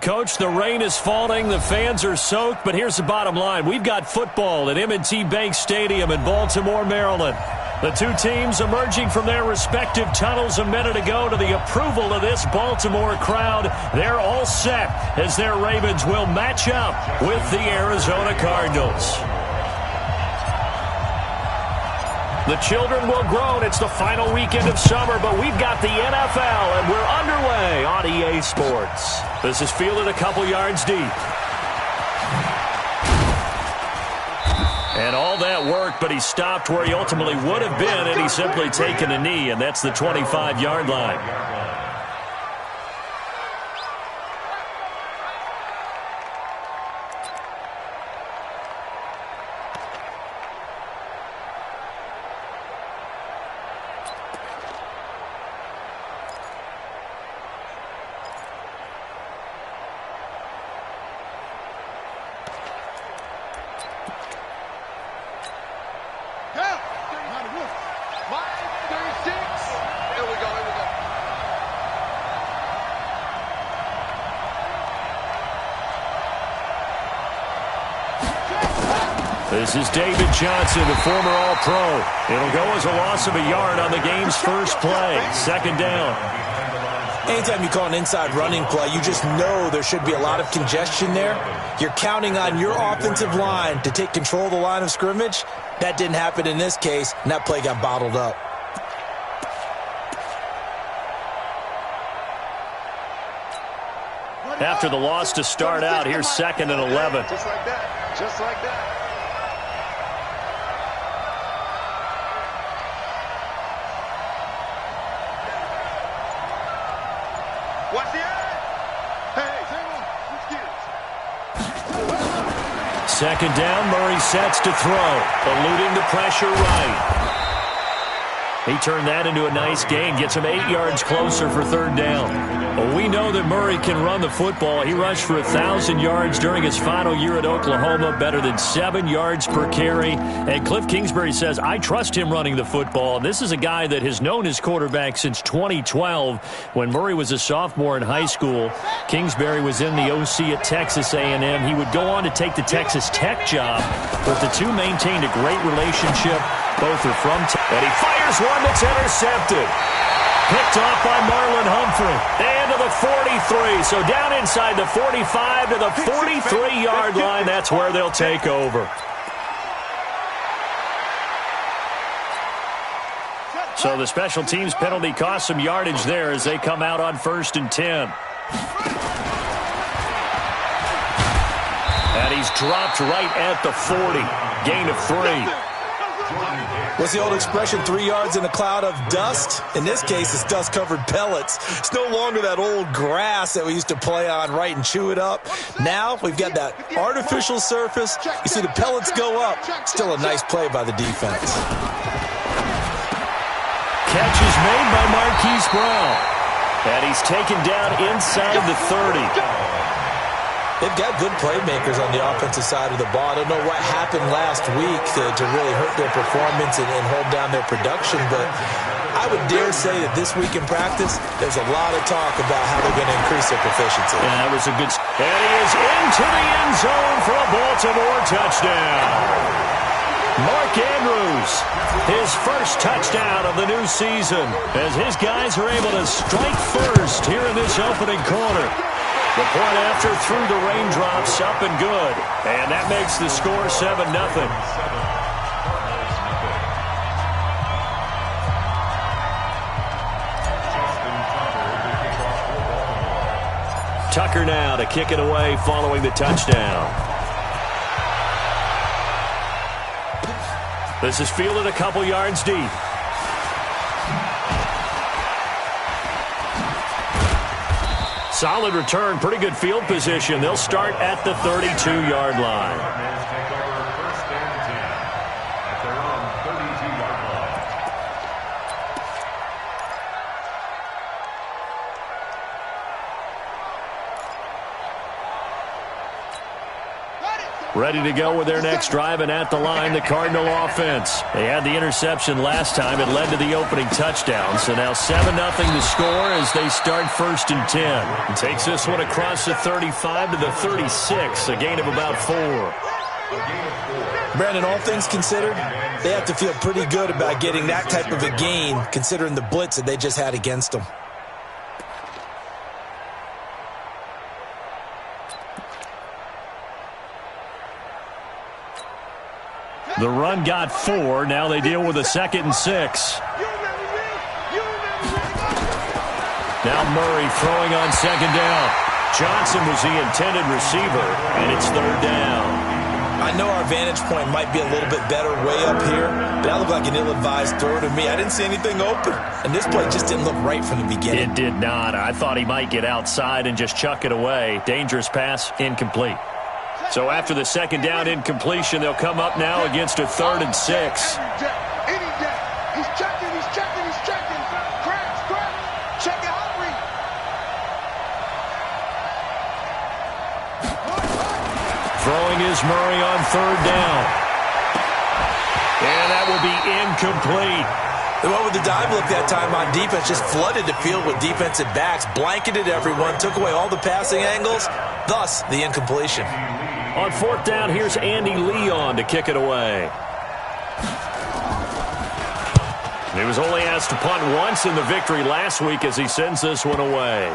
Coach, the rain is falling, the fans are soaked, but here's the bottom line. We've got football at M&T Bank Stadium in Baltimore, Maryland. The two teams emerging from their respective tunnels a minute ago to the approval of this Baltimore crowd. They're all set as their Ravens will match up with the Arizona Cardinals. The children will groan. It's the final weekend of summer, but we've got the NFL, and we're underway on EA Sports. This is fielded a couple yards deep. And all that worked, but he stopped where he ultimately would have been, and he's simply taken a knee, and that's the 25-yard line. This is David Johnson, the former All-Pro. It'll go as a loss of a yard on the game's first play. Second down. Anytime you call an inside running play, you just know there should be a lot of congestion there. You're counting on your offensive line to take control of the line of scrimmage. That didn't happen in this case, and that play got bottled up. After the loss to start out, here's 2nd and 11. Just like that. Just like that. Watch the eye. Hey, Second down, Murray sets to throw, eluding the pressure right. He turned that into a nice gain, gets him 8 yards closer for third down. Well, we know that Murray can run the football. He rushed for 1,000 yards during his final year at Oklahoma, better than 7 yards per carry. And Cliff Kingsbury says, I trust him running the football. This is a guy that has known his quarterback since 2012 when Murray was a sophomore in high school. Kingsbury was in the OC at Texas A&M. He would go on to take the Texas Tech job, but the two maintained a great relationship. Both are from and he fires one that's intercepted. Picked off by Marlon Humphrey. And to the 43. So down inside the 45 to the 43-yard line. That's where they'll take over. So the special teams penalty cost some yardage there as they come out on 1st and 10. And he's dropped right at the 40. Gain of 3. What's the old expression, 3 yards in a cloud of dust? In this case, it's dust-covered pellets. It's no longer that old grass that we used to play on, right, and chew it up. Now we've got that artificial surface. You see the pellets go up. Still a nice play by the defense. Catch is made by Marquise Brown. And he's taken down inside the 30. They've got good playmakers on the offensive side of the ball. I don't know what happened last week to really hurt their performance and hold down their production, but I would dare say that this week in practice, there's a lot of talk about how they're going to increase their proficiency. Yeah, that was a good... And he is into the end zone for a Baltimore touchdown. Mark Andrews, his first touchdown of the new season, as his guys are able to strike first here in this opening quarter. The point after through the raindrops, up and good. And that makes the score 7-0. Tucker now to kick it away following the touchdown. This is fielded a couple yards deep. Solid return, pretty good field position. They'll start at the 32-yard line. Ready to go with their next drive, and at the line, the Cardinal offense. They had the interception last time. It led to the opening touchdown. So now 7-0 the score as they start 1st and 10. Takes this one across the 35 to the 36, a gain of about 4. Brandon, all things considered, they have to feel pretty good about getting that type of a gain, considering the blitz that they just had against them. The run got 4. Now they deal with a 2nd and 6. Now Murray throwing on 2nd down. Johnson was the intended receiver, and it's 3rd down. I know our vantage point might be a little bit better way up here, but that looked like an ill-advised throw to me. I didn't see anything open, and this play just didn't look right from the beginning. It did not. I thought he might get outside and just chuck it away. Dangerous pass, incomplete. So after the 2nd down incompletion, they'll come up now against a 3rd and 6. He's checking. Crash. Check it, hurry. Throwing is Murray on 3rd down. And that will be incomplete. They went with the dive look that time on defense, just flooded the field with defensive backs, blanketed everyone, took away all the passing angles, thus the incompletion. On 4th down, here's Andy Leon to kick it away. He was only asked to punt once in the victory last week as he sends this one away.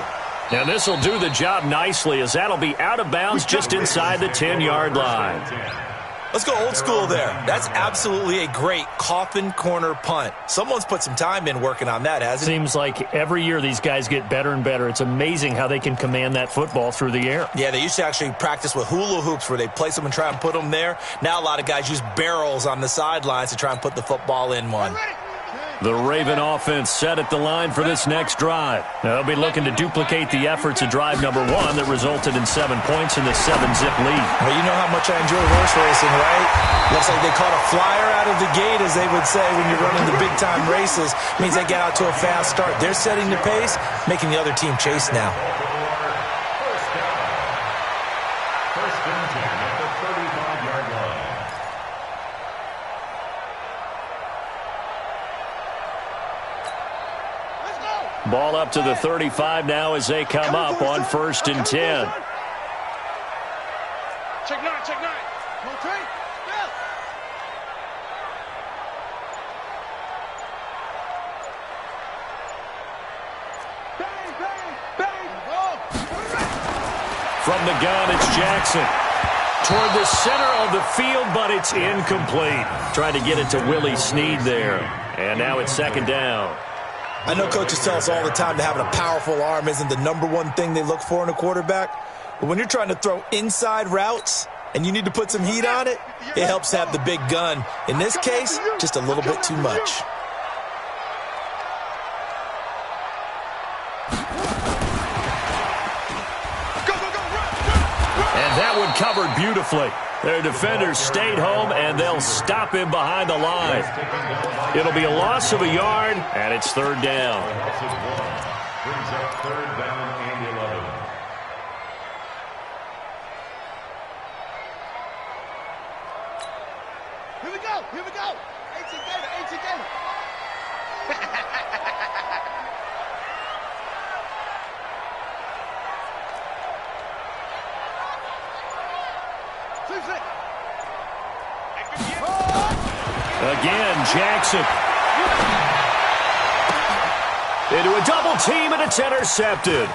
And this will do the job nicely as that'll be out of bounds just inside the 10-yard line. Let's go old school there. That's absolutely a great coffin corner punt. Someone's put some time in working on that, hasn't he? Seems like every year these guys get better and better. It's amazing how they can command that football through the air. Yeah, they used to actually practice with hula hoops where they place them and try and put them there. Now a lot of guys use barrels on the sidelines to try and put the football in one. The Raven offense set at the line for this next drive. They'll be looking to duplicate the efforts of drive number 1 that resulted in 7 points in the 7-zip lead. Well, you know how much I enjoy horse racing, right? Looks like they caught a flyer out of the gate, as they would say when you're running the big-time races. It means they get out to a fast start. They're setting the pace, making the other team chase now. First and 10 at the 35-yard line. Ball up to the 35 now as they come up on 1st and 10. Check 9. Go, Trey. Yeah. Bang. From the gun, it's Jackson. Toward the center of the field, but it's incomplete. Tried to get it to Willie Snead there. And now it's 2nd down. I know coaches tell us all the time that having a powerful arm isn't the number one thing they look for in a quarterback. But when you're trying to throw inside routes and you need to put some heat on it, it helps to have the big gun. In this case, just a little bit too much. And that one covered beautifully. Their defenders stayed home, and they'll stop him behind the line. It'll be a loss of a yard, and it's 3rd down. Brings up 3rd down and 11. Here we go. 18 Gator. Again, Jackson. Into a double team, and it's intercepted.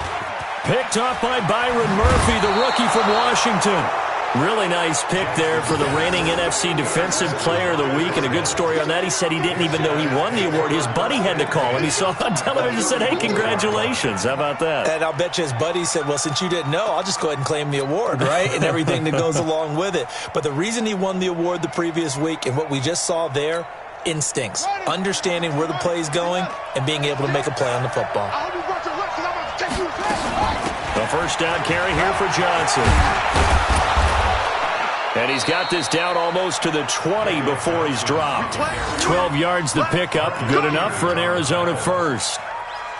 Picked up by Byron Murphy, the rookie from Washington. Really nice pick there for the reigning NFC Defensive Player of the Week, and a good story on that. He said he didn't even know he won the award. His buddy had to call him. He saw it on television and said, hey, congratulations. How about that? And I'll bet you his buddy said, well, since you didn't know, I'll just go ahead and claim the award, right? And everything that goes along with it. But the reason he won the award the previous week and what we just saw there, instincts, understanding where the play is going and being able to make a play on the football. The 1st down carry here for Johnson. And he's got this down almost to the 20 before he's dropped. 12 yards the pickup, good enough for an Arizona first.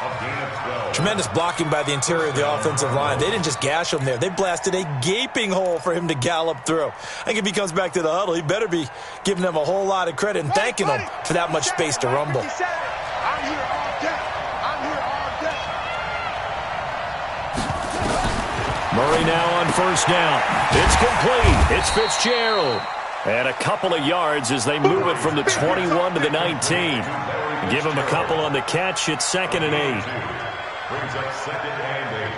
A gain of 12. Tremendous blocking by the interior of the offensive line. They didn't just gash him there. They blasted a gaping hole for him to gallop through. I think if he comes back to the huddle, he better be giving them a whole lot of credit and thanking them for that much space to rumble. I'm here all day. I'm here all day. Murray now on first down. It's complete. It's Fitzgerald. And a couple of yards as they move it from the 21 to the 19. Give him a couple on the catch. It's 2nd and 8. Brings up 2nd and 8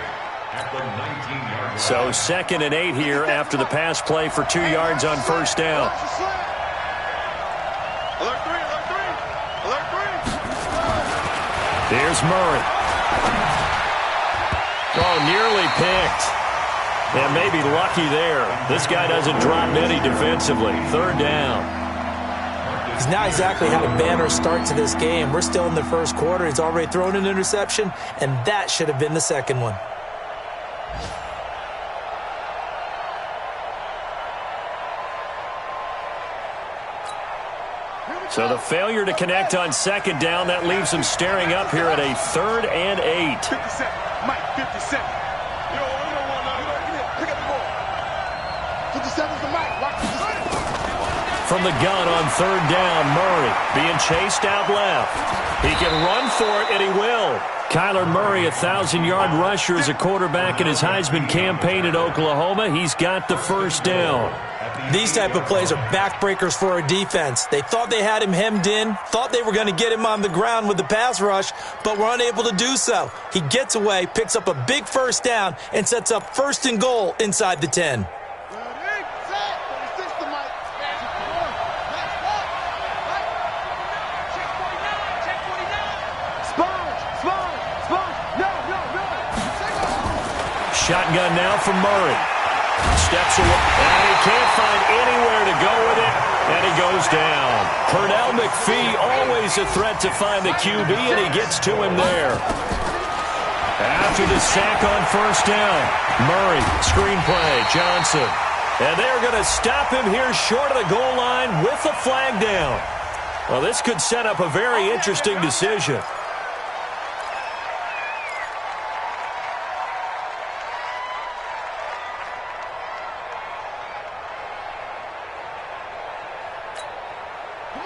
at the 19-yard line. So 2nd and 8 here after the pass play for 2 yards on first down. Alert 3, alert 3. Alert 3. Here's Murray. Oh, nearly picked. And maybe lucky there. This guy doesn't drop any defensively. 3rd down. He's not exactly had a banner start to this game. We're still in the first quarter. He's already thrown an interception, and that should have been the second one. So the failure to connect on 2nd down, that leaves him staring up here at a 3rd and 8. 50 cent. Mike, 50 cent. You don't want to pick up the ball. 57's the Mike. Watch this. From the gun on 3rd down, Murray being chased out left. He can run for it, and he will. Kyler Murray, 1,000-yard rusher as a quarterback in his Heisman campaign at Oklahoma. He's got the first down. These type of plays are backbreakers for a defense. They thought they had him hemmed in, thought they were going to get him on the ground with the pass rush, but were unable to do so. He gets away, picks up a big first down, and sets up 1st and goal inside the 10. Shotgun now from Murray. Steps away, and he can't find anywhere to go with it, and he goes down. Pernell McPhee, always a threat to find the QB, and he gets to him there. After the sack on first down, Murray, screen play, Johnson. And they're going to stop him here short of the goal line with the flag down. Well, this could set up a very interesting decision.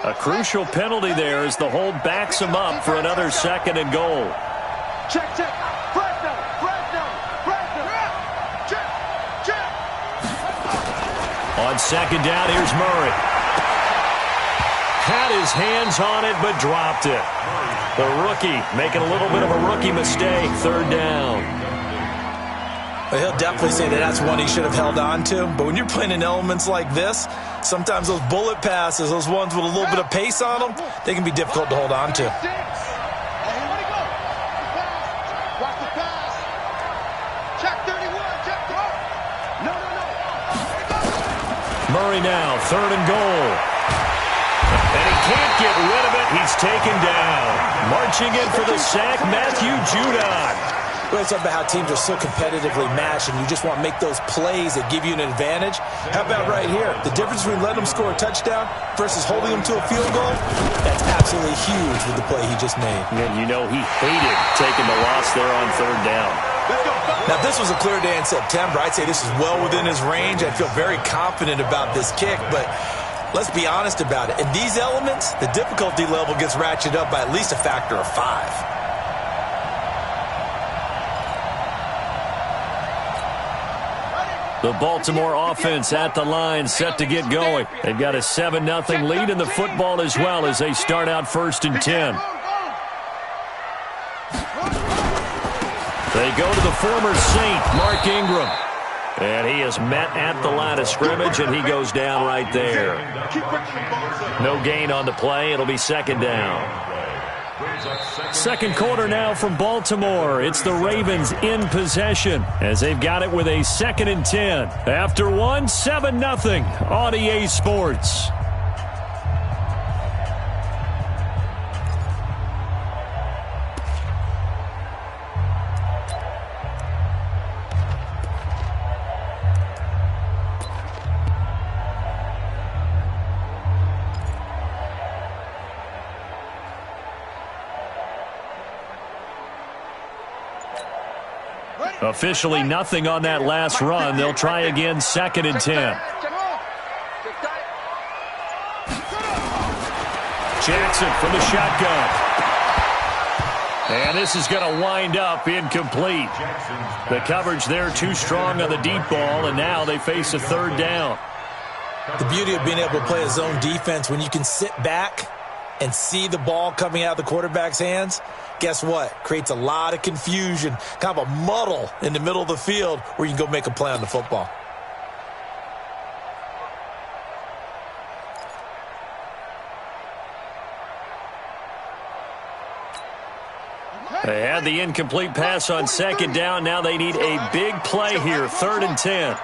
A crucial penalty there as the hold backs him up for another 2nd and goal. Check, check. Fresno, Fresno, Fresno. Check, check. On 2nd down, here's Murray. Had his hands on it, but dropped it. The rookie making a little bit of a rookie mistake. 3rd down. Well, he'll definitely say that that's one he should have held on to. But when you're playing in elements like this, sometimes those bullet passes, those ones with a little bit of pace on them, they can be difficult to hold on to. Watch the pass. Check 31. Check 30. No. Murray now, 3rd and goal. And he can't get rid of it. He's taken down. Marching in for the sack, Matthew Judon. Well, it's about how teams are so competitively matched, and you just want to make those plays that give you an advantage. How about right here? The difference between letting them score a touchdown versus holding them to a field goal, that's absolutely huge with the play he just made. And you know he hated taking the loss there on 3rd down. Now, if this was a clear day in September, I'd say this is well within his range. I feel very confident about this kick, but let's be honest about it. In these elements, the difficulty level gets ratcheted up by at least a factor of 5. The Baltimore offense at the line, set to get going. They've got a 7-0 lead in the football as well as they start out 1st and 10. They go to the former Saint, Mark Ingram. And he is met at the line of scrimmage, and he goes down right there. No gain on the play. It'll be 2nd down. 2nd quarter now from Baltimore. It's the Ravens in possession as they've got it with a 2nd and 10. After 7-0 on EA Sports. Officially nothing on that last run. They'll try again, 2nd and 10. Jackson from the shotgun. And this is going to wind up incomplete. The coverage there too strong on the deep ball, and now they face a 3rd down. The beauty of being able to play a zone defense when you can sit back and see the ball coming out of the quarterback's hands, guess what? Creates a lot of confusion, kind of a muddle in the middle of the field where you can go make a play on the football. They had the incomplete pass on 2nd down. Now they need a big play here, 3rd and 10.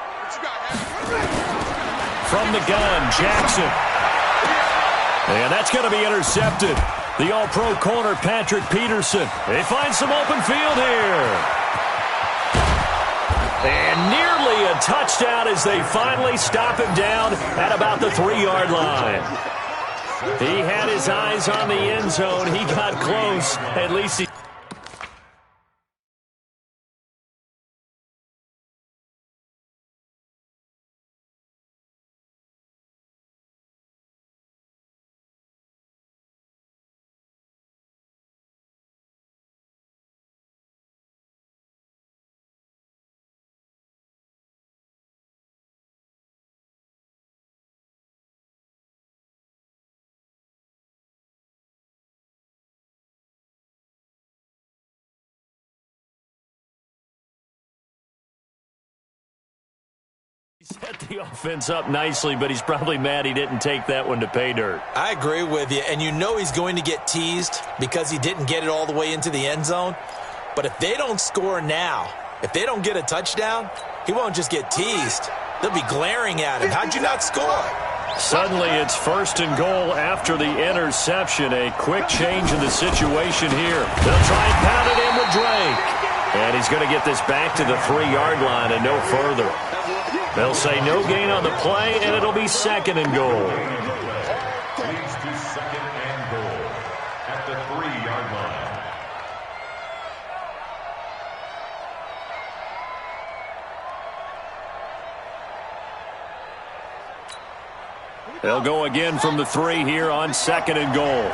From the gun, Jackson. And that's going to be intercepted. The all-pro corner, Patrick Peterson. They find some open field here. And nearly a touchdown as they finally stop him down at about the 3-yard line. He had his eyes on the end zone. He got close. At least he... set the offense up nicely, but he's probably mad he didn't take that one to pay dirt. I agree with you, and you know he's going to get teased because he didn't get it all the way into the end zone. But if they don't score now, if they don't get a touchdown, he won't just get teased. They'll be glaring at him. How'd you not score? Suddenly it's 1st and goal after the interception. A quick change in the situation here. They'll try and pound it in with Drake. And he's going to get this back to the 3-yard line and no further. They'll say no gain on the play, and it'll be 2nd and goal. Leads to 2nd and goal at the 3-yard line. They'll go again from the 3 here on 2nd and goal.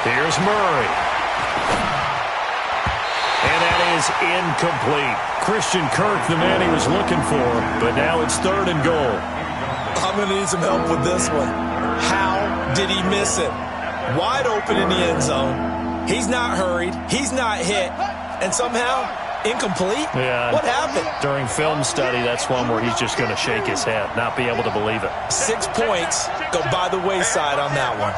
Here's Murray. And that is incomplete. Christian Kirk, the man he was looking for, but now it's 3rd and goal. I'm going to need some help with this one. How did he miss it? Wide open in the end zone. He's not hurried. He's not hit. And somehow, incomplete? Yeah. What happened? During film study, that's one where he's just going to shake his head, not be able to believe it. 6 points go by the wayside on that one.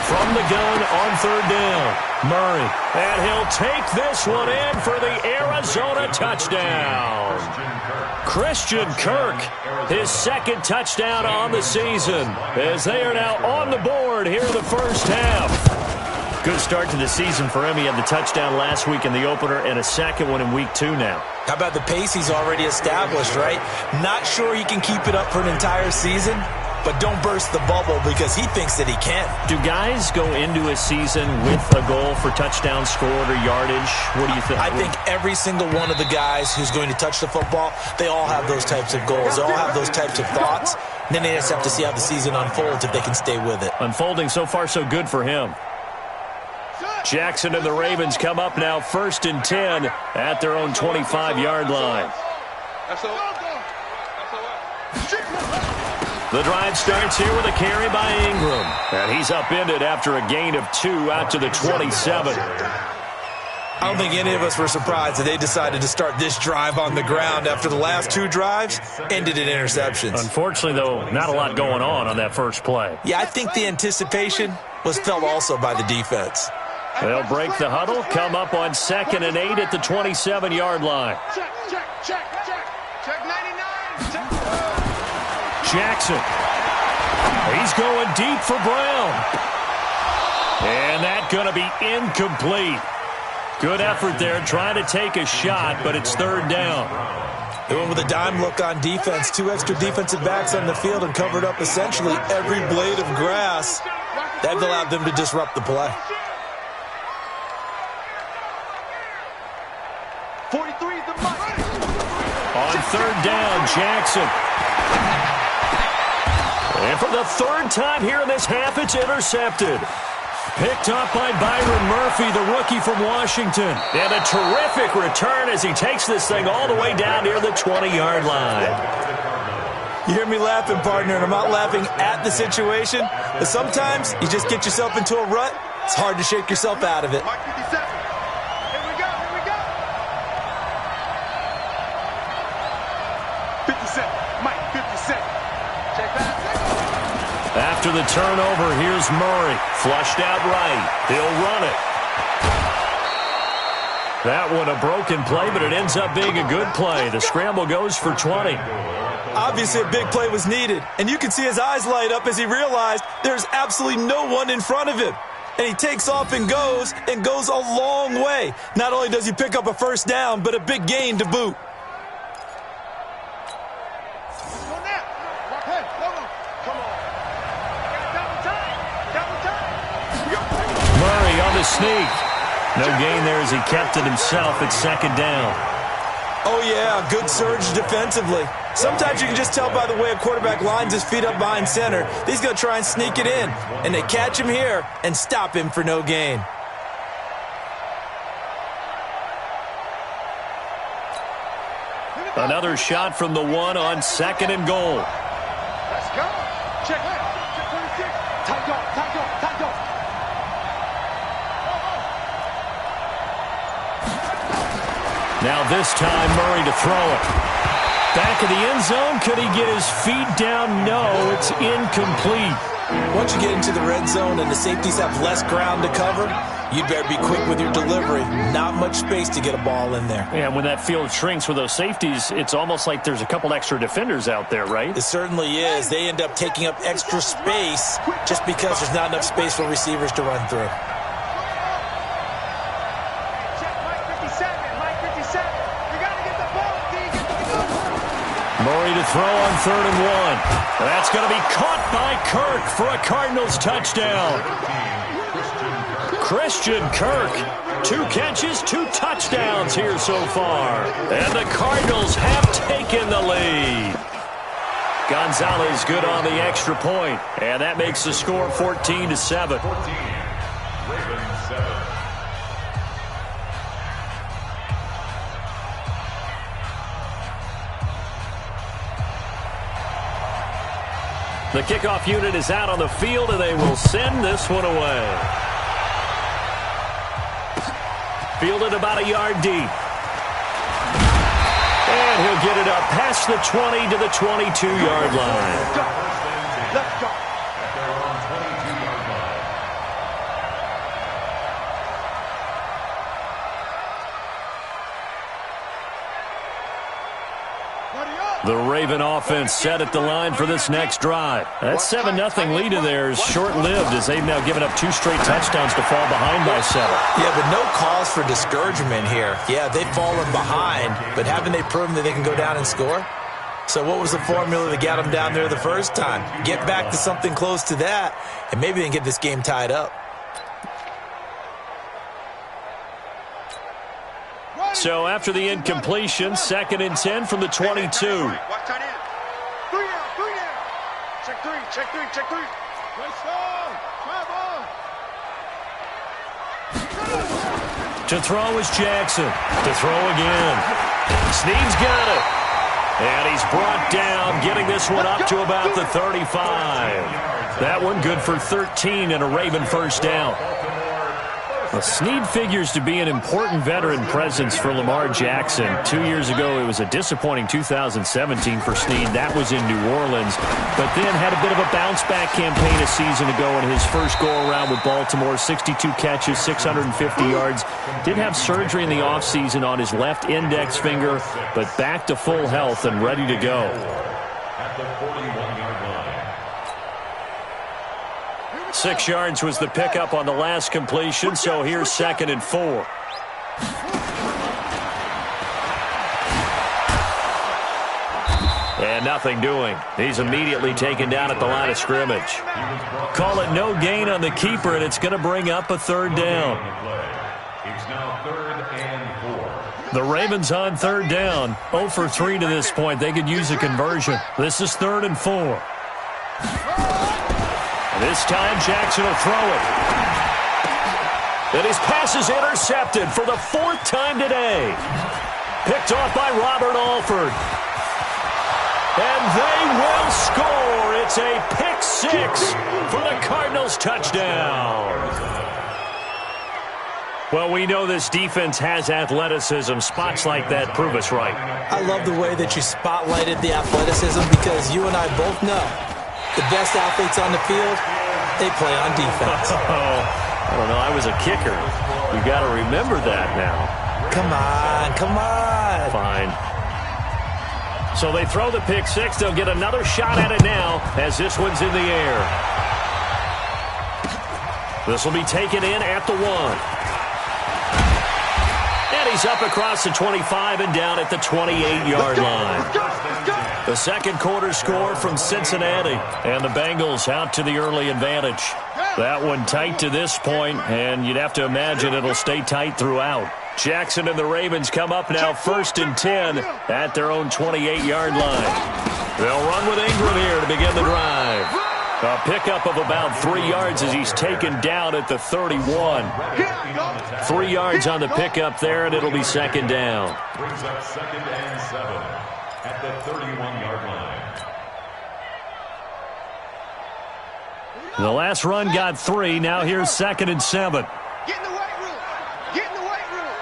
From the gun on 3rd down, Murray. And he'll take this one in for the Arizona touchdown. Christian Kirk, his 2nd touchdown on the season, as they are now on the board here in the first half. Good start to the season for him. He had the touchdown last week in the opener and a 2nd one in week 2 now. How about the pace he's already established, right? Not sure he can keep it up for an entire season, but don't burst the bubble because he thinks that he can. Do guys go into a season with a goal for touchdown scored or yardage? What do you think? I think every single one of the guys who's going to touch the football, they all have those types of goals. They all have those types of thoughts. And then they just have to see how the season unfolds if they can stay with it. Unfolding so far so good for him. Jackson and the Ravens come up now 1st and 10 at their own 25-yard line. The drive starts here with a carry by Ingram. And he's upended after a gain of 2 out to the 27. I don't think any of us were surprised that they decided to start this drive on the ground after the last 2 drives ended in interceptions. Unfortunately, though, not a lot going on that first play. Yeah, I think the anticipation was felt also by the defense. They'll break the huddle, come up on 2nd and 8 at the 27-yard line. Check 99. Jackson. He's going deep for Brown. And that's going to be incomplete. Good effort there trying to take a shot, but it's 3rd down. They went with a dime look on defense. 2 extra defensive backs on the field and covered up essentially every blade of grass. That allowed them to disrupt the play. 43 is the mic. On third down, Jackson. And for the third time here in this half, it's intercepted. Picked up by Byron Murphy, the rookie from Washington. And a terrific return as he takes this thing all the way down near the 20-yard line. You hear me laughing, partner, and I'm not laughing at the situation, but sometimes you just get yourself into a rut. It's hard to shake yourself out of it. Mike 57. Here we go, here we go. 57. Mike 57. Check that. After the turnover, here's Murray. Flushed out right. He'll run it. That one a broken play, but it ends up being a good play. The scramble goes for 20. Obviously, a big play was needed, and you can see his eyes light up as he realized there's absolutely no one in front of him. And he takes off and goes a long way. Not only does he pick up a first down, but a big gain to boot. Murray on the sneak. No gain there as he kept it himself at second down. Oh, yeah, good surge defensively. Sometimes you can just tell by the way a quarterback lines his feet up behind center. He's going to try and sneak it in. And they catch him here and stop him for no gain. Another shot from the one on second and goal. Let's go. Check. Check 26. Tight off, tight off, tight off. Now this time, Murray to throw it. Back of the end zone. Could he get his feet down? No, it's incomplete. Once you get into the red zone and the safeties have less ground to cover, you'd better be quick with your delivery. Not much space to get a ball in there. Yeah, when that field shrinks with those safeties, it's almost like there's a couple extra defenders out there, right? It certainly is. They end up taking up extra space just because there's not enough space for receivers to run through. Murray to throw on third and one. That's going to be caught by Kirk for a Cardinals touchdown. Christian Kirk, 2 catches, 2 touchdowns here so far. And the Cardinals have taken the lead. Gonzalez good on the extra point, and that makes the score 14-7. 14, Ravens 7. The kickoff unit is out on the field, and they will send this one away. Fielded about a yard deep. And he'll get it up past the 20 to the 22-yard line. Let's go. At their own 22-yard line. The Raven offense set at the line for this next drive. That 7-0 lead of theirs short-lived as they've now given up 2 straight touchdowns to fall behind by 7. Yeah, but no cause for discouragement here. Yeah, they've fallen behind, but haven't they proven that they can go down and score? So what was the formula that got them down there the first time? Get back to something close to that, and maybe they can get this game tied up. So after the incompletion, 2nd and 10 from the 22. Watch tight end. 3 out. Check 3, check 3, check 3. To throw is Jackson. To throw again. Snead's got it. And he's brought down, getting this one up to about the 35. That one good for 13 and a Raven first down. Well, Snead figures to be an important veteran presence for Lamar Jackson. 2 years ago, it was a disappointing 2017 for Snead. That was in New Orleans. But then had a bit of a bounce-back campaign a season ago in his first go-around with Baltimore. 62 catches, 650 yards. Did have surgery in the offseason on his left index finger, but back to full health and ready to go. At the 41-yard line. 6 yards was the pickup on the last completion, so here's 2nd and 4. And nothing doing. He's immediately taken down at the line of scrimmage. Call it no gain on the keeper, and it's going to bring up a third down. It's now 3rd and 4. The Ravens on third down. 0 for 3 to this point. They could use a conversion. This is 3rd and 4. This time Jackson will throw it. And his pass is intercepted for the 4th time today. Picked off by Robert Alford. And they will score. It's a pick 6 for the Cardinals touchdown. Well, we know this defense has athleticism. Spots like that prove us right. I love the way that you spotlighted the athleticism because you and I both know the best athletes on the field, they play on defense. I don't know. I was a kicker. You got to remember that now. Come on, come on. Fine. So they throw the pick 6. They'll get another shot at it now as this one's in the air. This will be taken in at the 1. And he's up across the 25 and down at the 28-yard line. The second quarter score from Cincinnati. And the Bengals out to the early advantage. That one tight to this point, and you'd have to imagine it'll stay tight throughout. Jackson and the Ravens come up now 1st and 10 at their own 28-yard line. They'll run with Ingram here to begin the drive. A pickup of about 3 yards as he's taken down at the 31. 3 yards on the pickup there, and it'll be 2nd down. Brings up 2nd and 7 at the 31-yard line. The last run got 3. Now here's 2nd and 7. Get in the weight room. Get in the weight room.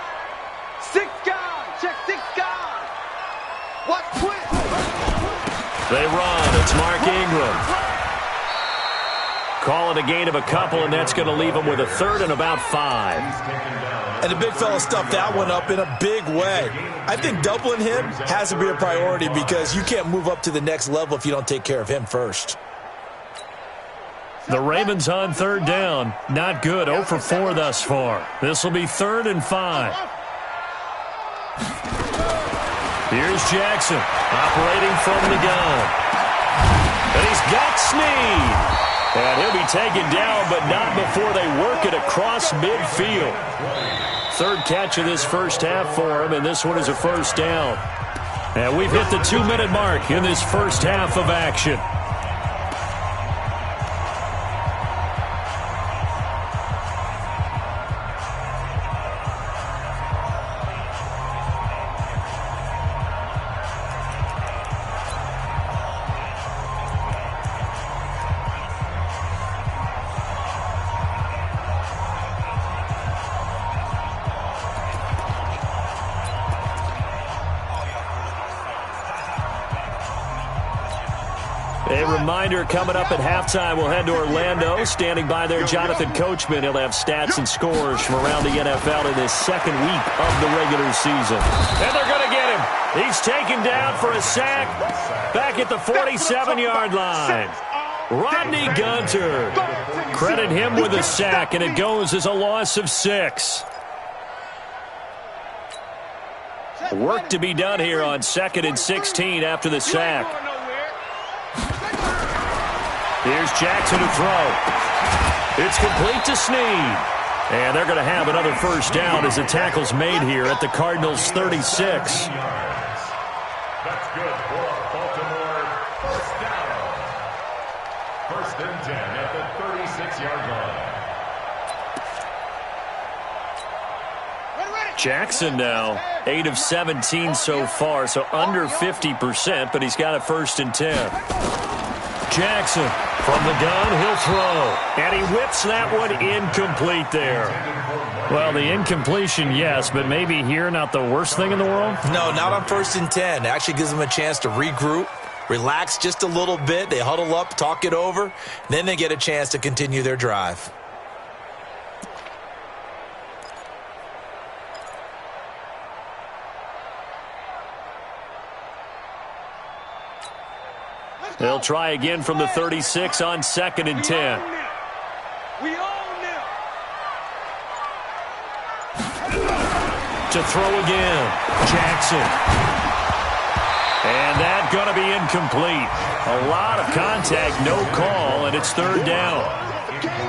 6 guys. Check 6 guys. Watch quick. They run. It's Mark Ingram. Call it a gain of a couple, and that's going to leave him with a 3rd and about 5. And the big fella stuffed that one up in a big way. I think doubling him has to be a priority because you can't move up to the next level if you don't take care of him first. The Ravens on third down. Not good. 0 for 4 thus far. This will be 3rd and 5. Here's Jackson operating from the gun. And he's got Snead. And he'll be taken down, but not before they work it across midfield. 3rd catch of this first half for him, and this one is a 1st down. And we've hit the 2-minute mark in this first half of action. A reminder coming up at halftime, we'll head to Orlando. Standing by there, Jonathan Coachman. He'll have stats and scores from around the NFL in this 2nd week of the regular season. And they're going to get him. He's taken down for a sack back at the 47-yard line. Rodney Gunter. Credit him with a sack, and it goes as a loss of 6. Work to be done here on 2nd and 16 after the sack. Here's Jackson to throw. It's complete to Snead. And they're going to have another 1st down as the tackle's made here at the Cardinals' 36. That's good for a Baltimore 1st down. 1st and 10 at the 36-yard line. Jackson now 8 of 17 so far, so under 50%, but he's got a 1st and 10. Jackson from the gun, he'll throw. And he whips that one incomplete there. Well, the incompletion, yes, but maybe here not the worst thing in the world? No, not on 1st and 10. It actually gives them a chance to regroup, relax just a little bit. They huddle up, talk it over. Then they get a chance to continue their drive. They'll try again from the 36 on 2nd and 10. We own them. To throw again, Jackson. And that's going to be incomplete. A lot of contact, no call, and it's third down.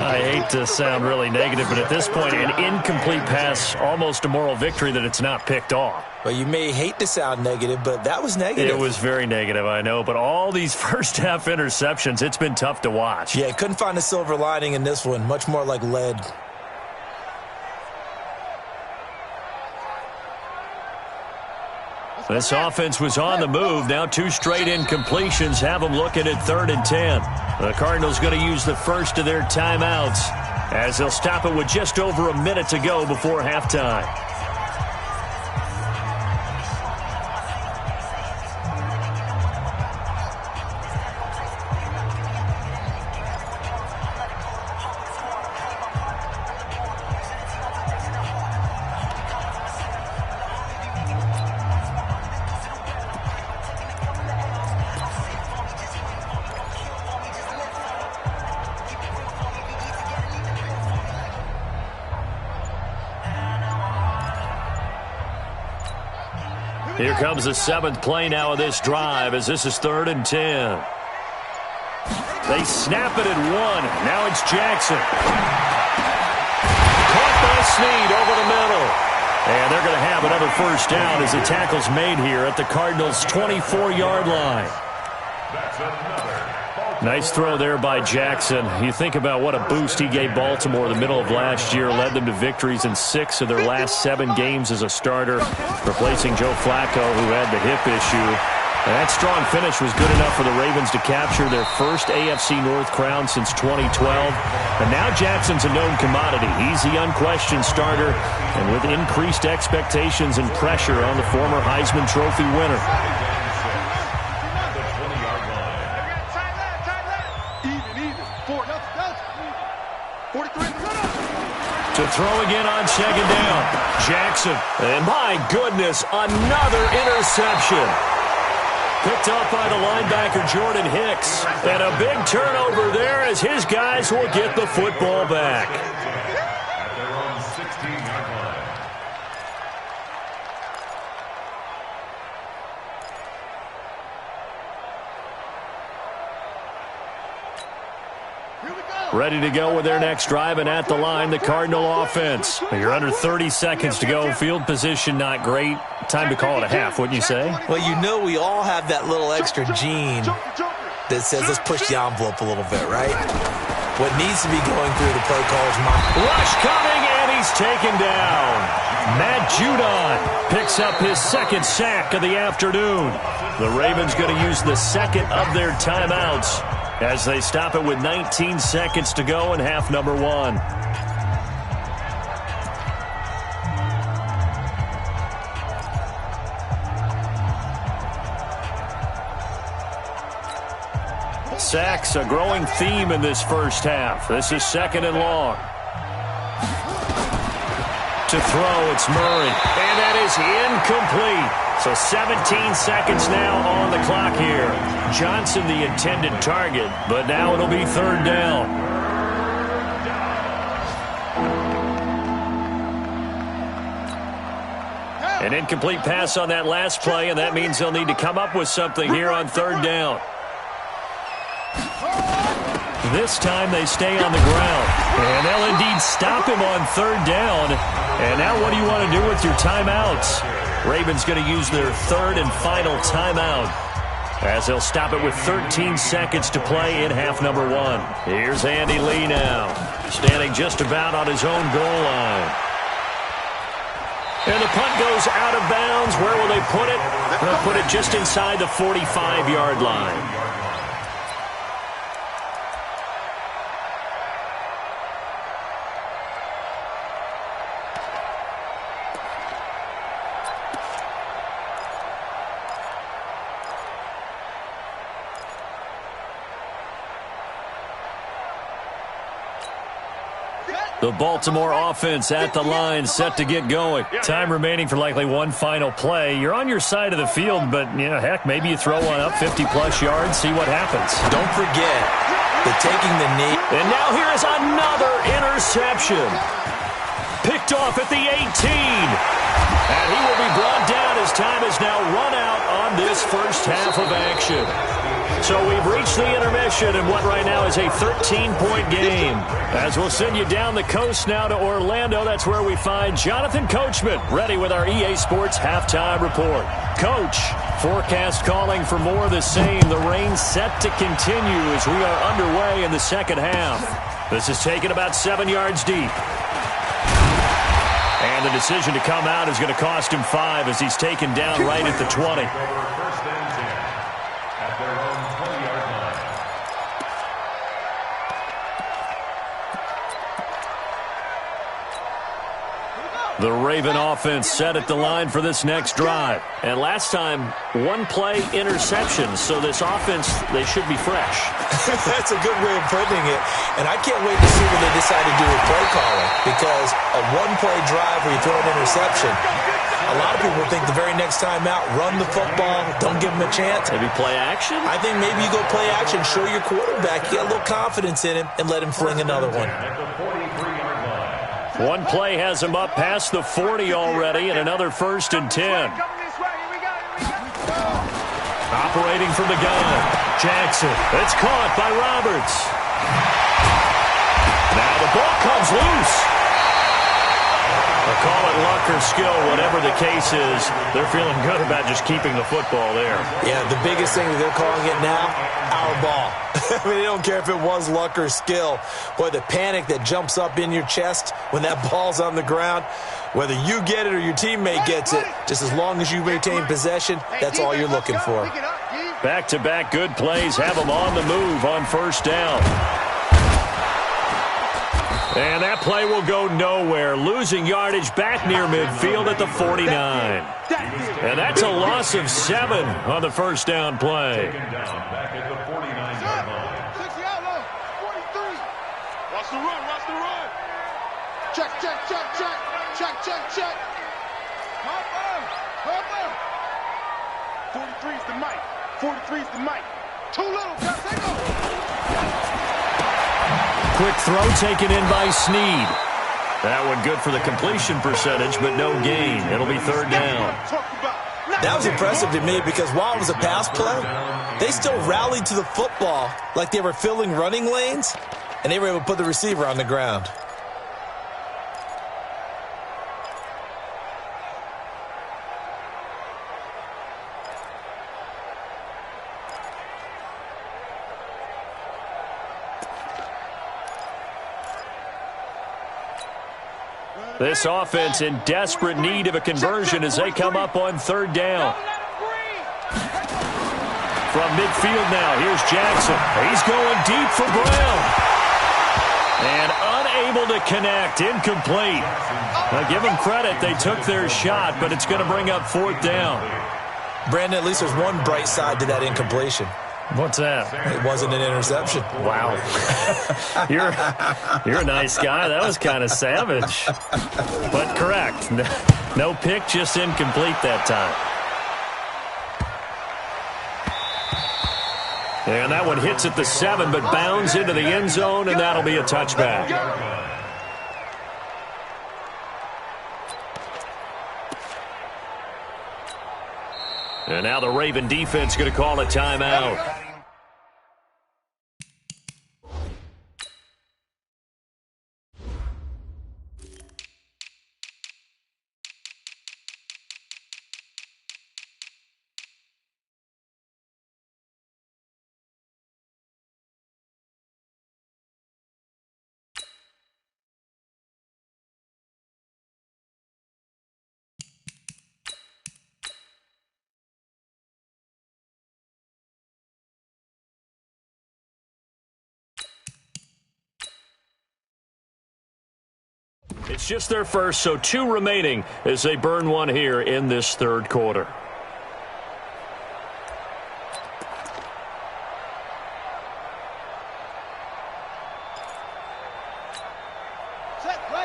I hate to sound really negative, but at this point, an incomplete pass, almost a moral victory that it's not picked off. Well, you may hate to sound negative, but that was negative. It was very negative, I know, but all these first-half interceptions, it's been tough to watch. Yeah, couldn't find a silver lining in this one, much more like lead. This offense was on the move. Now 2 straight incompletions have them looking at 3rd and 10. The Cardinals going to use the first of their timeouts as they'll stop it with just over a minute to go before halftime. Here comes the 7th play now of this drive as this is 3rd and 10. They snap it at 1. Now it's Jackson. Caught by Snead over the middle. And they're going to have another first down as the tackle's made here at the Cardinals' 24-yard line. Nice throw there by Jackson. You think about what a boost he gave Baltimore the middle of last year, led them to victories in 6 of their last 7 games as a starter, replacing Joe Flacco, who had the hip issue. And that strong finish was good enough for the Ravens to capture their first AFC North crown since 2012. And now Jackson's a known commodity. He's the unquestioned starter, and with increased expectations and pressure on the former Heisman Trophy winner. To throw again on 2nd down. Jackson. And my goodness, another interception. Picked up by the linebacker Jordan Hicks. And a big turnover there as his guys will get the football back. At their own 16-yard line. Ready to go with their next drive, and at the line, the Cardinal offense. You're under 30 seconds to go. Field position not great. Time to call it a half, wouldn't you say? Well, you know we all have that little extra gene that says let's push the envelope a little bit, right? What needs to be going through the play caller's mind. Rush coming, and he's taken down. Matt Judon picks up his 2nd sack of the afternoon. The Ravens going to use the 2nd of their timeouts as they stop it with 19 seconds to go in half number 1. Sacks, a growing theme in this first half. This is 2nd and long. To throw, it's Murray. And that is incomplete. So 17 seconds now on the clock here. Johnson the intended target, but now it'll be 3rd down. An incomplete pass on that last play, and that means they'll need to come up with something here on 3rd down. This time they stay on the ground, and they'll indeed stop him on 3rd down. And now what do you want to do with your timeouts? Ravens going to use their 3rd and final timeout as they'll stop it with 13 seconds to play in half number 1. Here's Andy Lee now, standing just about on his own goal line. And the punt goes out of bounds. Where will they put it? They'll put it just inside the 45-yard line. The Baltimore offense at the line, set to get going. Time remaining for likely one final play. You're on your side of the field, but, you know, heck, maybe you throw one up 50-plus yards, see what happens. Don't forget the taking the knee. And now here is another interception. picked off at the 18. And he will be brought down as time has now run out on this first half of action. So we've reached the intermission in what right now is a 13-point game. As we'll send you down the coast now to Orlando, that's where we find Jonathan Coachman, ready with our EA Sports halftime report. Coach, forecast calling for more of the same. The rain set to continue as we are underway in the second half. This is taken about 7 yards deep. And the decision to come out is going to cost him 5 as he's taken down right at the 20. The Raven offense set at the line for this next drive. And last time, one-play interceptions. So this offense, they should be fresh. That's a good way of putting it. And I can't wait to see what they decide to do with play calling. Because a one-play drive where you throw an interception, a lot of people think the very next time out, run the football, don't give them a chance. Maybe play action? I think maybe you go play action, show your quarterback, you get a little confidence in him, and let him fling another one. One play has him up past the 40 already, and another 1st and 10. Operating from the gun, Jackson. It's caught by Roberts. Now the ball comes loose. They'll call it luck or skill, whatever the case is. They're feeling good about just keeping the football there. Yeah, the biggest thing that they're calling it now, our ball. I mean, they don't care if it was luck or skill. Boy, the panic that jumps up in your chest when that ball's on the ground, whether you get it or your teammate gets it, just as long as you maintain possession, that's all you're looking for. Back-to-back good plays have them on the move on 1st down. And that play will go nowhere. Losing yardage back near midfield at the 49. And that's a loss of 7 on the 1st down play. Back at the 49-yard line. 60 out low. 43. Watch the run. Watch the run. Check, check, check, check. Check, check, check. Hop on. 43 is the mic. 43 is the mic. Too little. Take over. Quick throw taken in by Snead. That one good for the completion percentage, but no gain. It'll be 3rd down. That was impressive to me because while it was a pass play, they still rallied to the football like they were filling running lanes, and they were able to put the receiver on the ground. This offense in desperate need of a conversion as they come up on 3rd down. From midfield now, here's Jackson. He's going deep for Brown. And unable to connect, incomplete. Now give them credit, they took their shot, but it's going to bring up 4th down. Brandon, at least there's one bright side to that incompletion. What's that? It wasn't an interception. Wow. You're a nice guy. That was kind of savage. But correct. No pick, just incomplete that time. And that one hits at the 7, but bounds into the end zone, and that'll be a touchback. And now the Raven defense going to call a timeout. It's just their first, so 2 remaining as they burn one here in this 3rd quarter.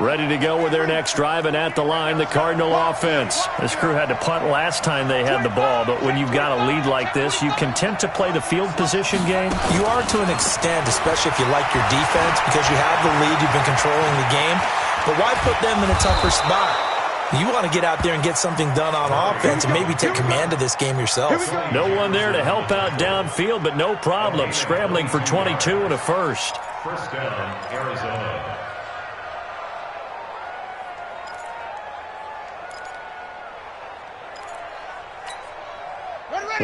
Ready to go with their next drive, and at the line, the Cardinal offense. This crew had to punt last time they had the ball, but when you've got a lead like this, you content to play the field position game? You are to an extent, especially if you like your defense, because you have the lead, you've been controlling the game. but why put them in a tougher spot? You want to get out there and get something done on offense and maybe take command of this game yourself. No one there to help out downfield, but no problem. Scrambling for 22 and a first. First down, Arizona.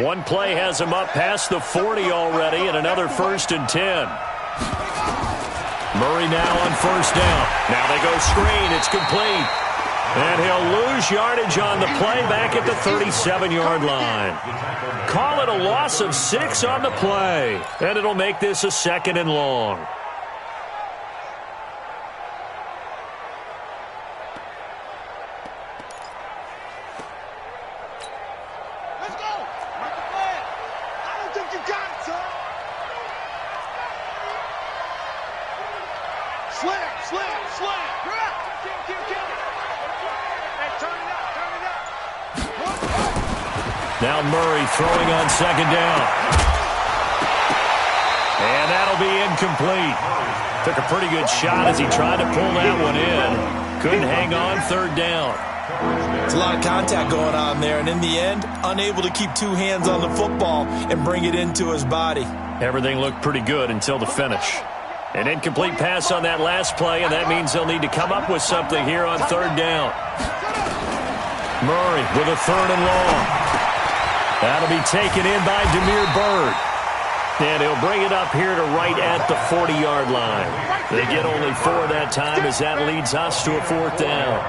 One play has him up past the 40 already, and another 1st and 10. Murray now on first down. Now they go screen. It's complete. And he'll lose yardage on the play back at the 37-yard line. Call it a loss of 6 on the play. And it'll make this a 2nd and long. Let's go. Make the play. I don't think you got it, son. Slam. Kill. Hey, turn it up. Now Murray throwing on 2nd down. And that'll be incomplete. Took a pretty good shot as he tried to pull that one in. Couldn't hang on 3rd down. There's a lot of contact going on there, and in the end, unable to keep 2 hands on the football and bring it into his body. Everything looked pretty good until the finish. An incomplete pass on that last play, and that means they'll need to come up with something here on 3rd down. Murray with a 3rd and long. That'll be taken in by Demir Bird. And he'll bring it up here to right at the 40-yard line. They get only 4 that time as that leads us to a 4th down.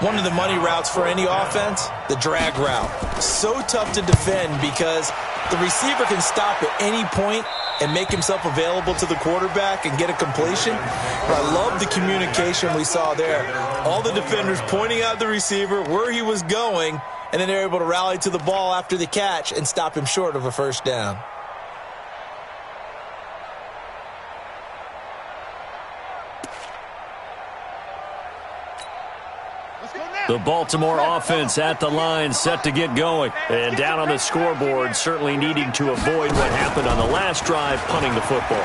One of the money routes for any offense, the drag route. So tough to defend because the receiver can stop at any point and make himself available to the quarterback and get a completion. But I love the communication we saw there. All the defenders pointing out the receiver, where he was going, and then they're able to rally to the ball after the catch and stop him short of a 1st down. The Baltimore offense at the line, set to get going. And down on the scoreboard, certainly needing to avoid what happened on the last drive, punting the football.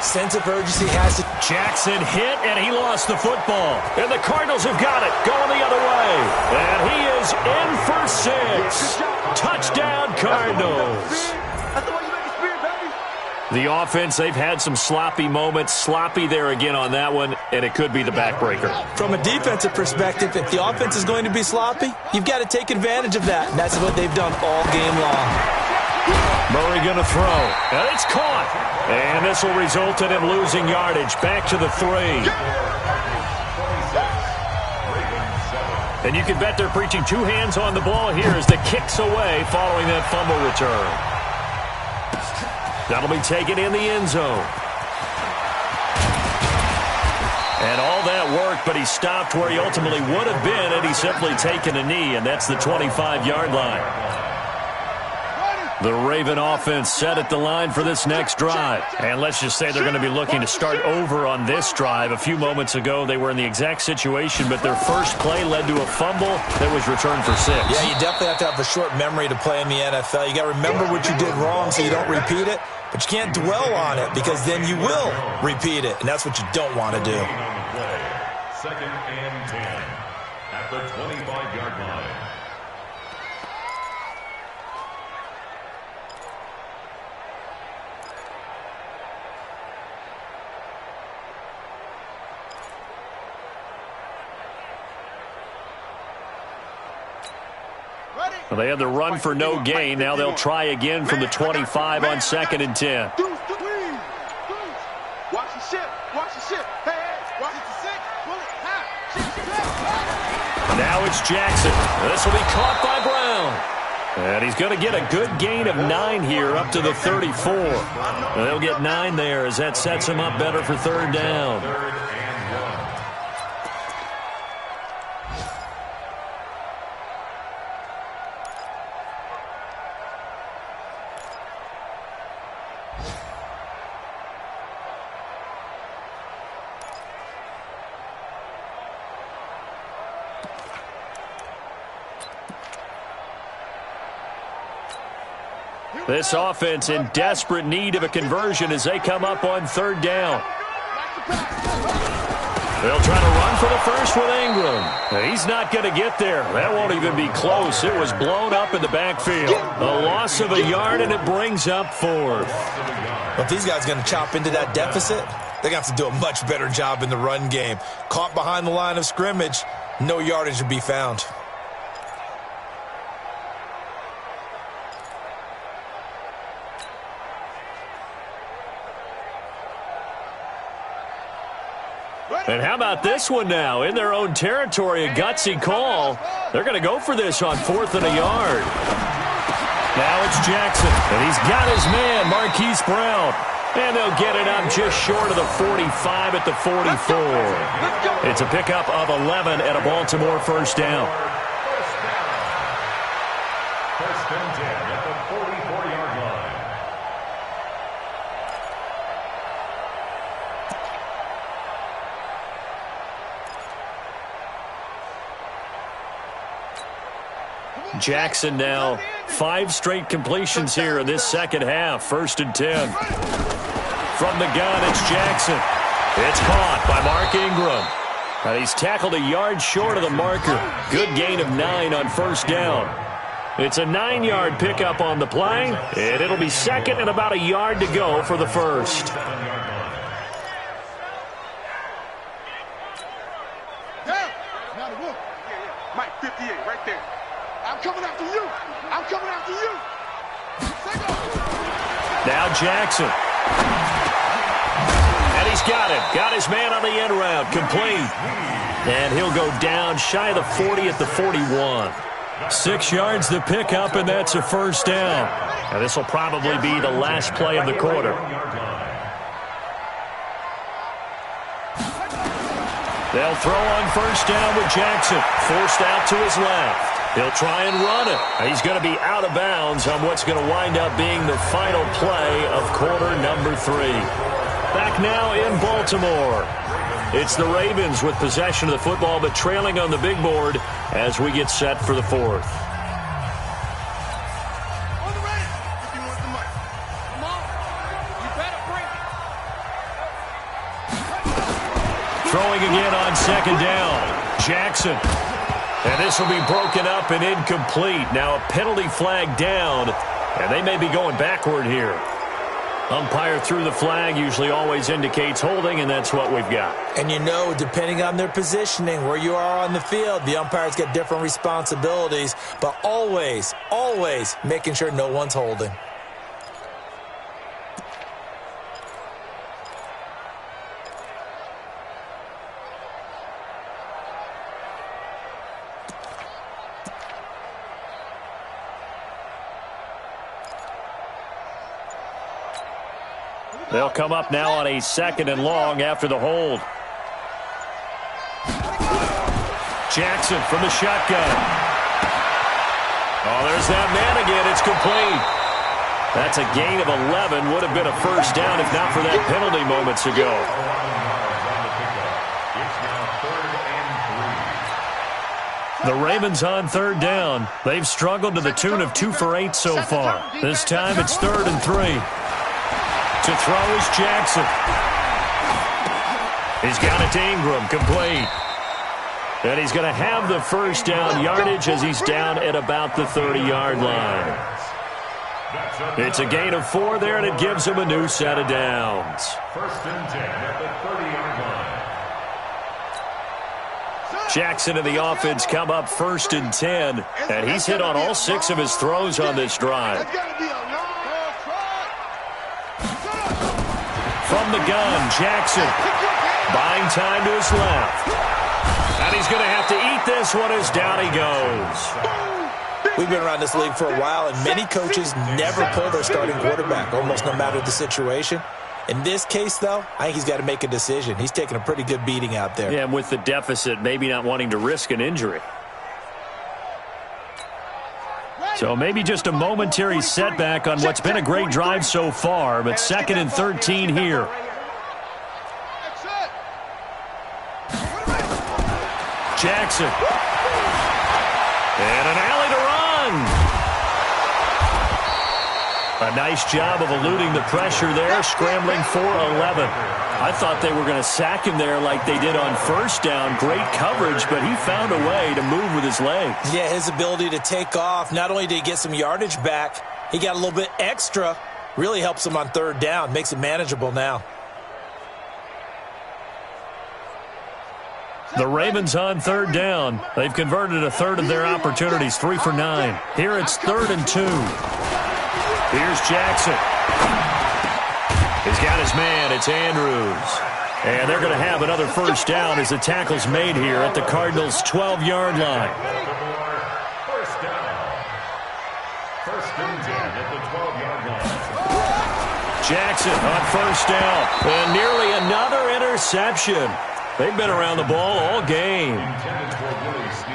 Sense of urgency has to... Jackson hit, and he lost the football. And the Cardinals have got it, going the other way. And he is in for 6. Touchdown, Cardinals. That's the way you make a spear, baby. The offense, they've had some sloppy moments. Sloppy there again on that one, and it could be the backbreaker. From a defensive perspective, if the offense is going to be sloppy, you've got to take advantage of that. And that's what they've done all game long. Murray going to throw, and it's caught. And this will result in him losing yardage back to the 3. And you can bet they're preaching 2 hands on the ball here as the kick's away following that fumble return. That'll be taken in the end zone. And all that work, but he stopped where he ultimately would have been had he simply taken a knee, and that's the 25-yard line. The Raven offense set at the line for this next drive. And let's just say they're going to be looking to start over on this drive. A few moments ago, they were in the exact situation, but their first play led to a fumble that was returned for 6. Yeah, you definitely have to have a short memory to play in the NFL. You got to remember what you did wrong so you don't repeat it, but you can't dwell on it because then you will repeat it, and that's what you don't want to do. 2nd and 10 at the 25-yard line. Well, they had the run for no gain. Now they'll try again from the 25 on 2nd and 10. Watch the ship. Hey, watch it to 6. Pull it. Now it's Jackson. This will be caught by Brown. And he's going to get a good gain of 9 here up to the 34. And they'll get 9 there as that sets him up better for 3rd down. This offense in desperate need of a conversion as they come up on 3rd down. They'll try to run for the first with Ingram. He's not going to get there. That won't even be close. It was blown up in the backfield. A loss of a yard, and it brings up fourth. Well, if these guys are going to chop into that deficit, they're going to have to do a much better job in the run game. Caught behind the line of scrimmage, no yardage to be found. And how about this one now? In their own territory, a gutsy call. They're going to go for this on 4th and a yard. Now it's Jackson, and he's got his man, Marquise Brown. And they'll get it up just short of the 45 at the 44. It's a pickup of 11 and a Baltimore first down. First and 10 at the 44-yard line. Jackson now 5 straight completions here in this second half. 1st and 10. From the gun, it's Jackson. It's caught by Mark Ingram. And he's tackled a yard short of the marker. Good gain of 9 on first down. It's a 9-yard pickup on the play, and it'll be second and about a yard to go for the first. Mike, 58, right there. I'm coming after you. I'm coming after you. Now Jackson. And he's got it. Got his man on the end route. Complete. And he'll go down shy of the 40 at the 41. 6 yards to pick up, and that's a first down. And this will probably be the last play of the quarter. They'll throw on first down with Jackson. Forced out to his left. He'll try and run it. He's going to be out of bounds on what's going to wind up being the final play of quarter number 3. Back now in Baltimore. It's the Ravens with possession of the football, but trailing on the big board as we get set for the 4th. Throwing again on second down. Jackson. And this will be broken up and incomplete. Now a penalty flag down, and they may be going backward here. Umpire threw the flag, usually always indicates holding, and that's what we've got. And you know, depending on their positioning, where you are on the field, the umpires get different responsibilities, but always, always making sure no one's holding. They'll come up now on a 2nd and long after the hold. Jackson from the shotgun. Oh, there's that man again. It's complete. That's a gain of 11. Would have been a first down if not for that penalty moments ago. The Ravens on 3rd down. They've struggled to the tune of 2 for 8 so far. This time it's 3rd and 3. To throw is Jackson. He's got it to Ingram, complete. And he's going to have the first down yardage as he's down at about the 30-yard line. It's a gain of 4 there, and it gives him a new set of downs. 1st and 10 at the 30-yard line. Jackson and the offense come up 1st and 10, and he's hit on all 6 of his throws on this drive. From the gun, Jackson buying time to his left. And he's going to have to eat this one as down he goes. We've been around this league for a while, and many coaches never pull their starting quarterback, almost no matter the situation. In this case, though, I think he's got to make a decision. He's taking a pretty good beating out there. Yeah, and with the deficit, maybe not wanting to risk an injury. So maybe just a momentary setback on what's been a great drive so far, but 2nd and 13 here. Jackson. And an alley to run. A nice job of eluding the pressure there, scrambling for 11. I thought they were going to sack him there like they did on first down. Great coverage, but he found a way to move with his legs. Yeah, his ability to take off. Not only did he get some yardage back, he got a little bit extra. Really helps him on third down. Makes it manageable now. The Ravens on third down. They've converted a third of their opportunities, 3 for 9. Here it's 3rd and 2. Here's Jackson. He's got his man. It's Andrews. And they're going to have another first down as the tackle's made here at the Cardinals' 12-yard line. First down. First and 10 at the 12-yard line. Jackson on first down. And nearly another interception. They've been around the ball all game.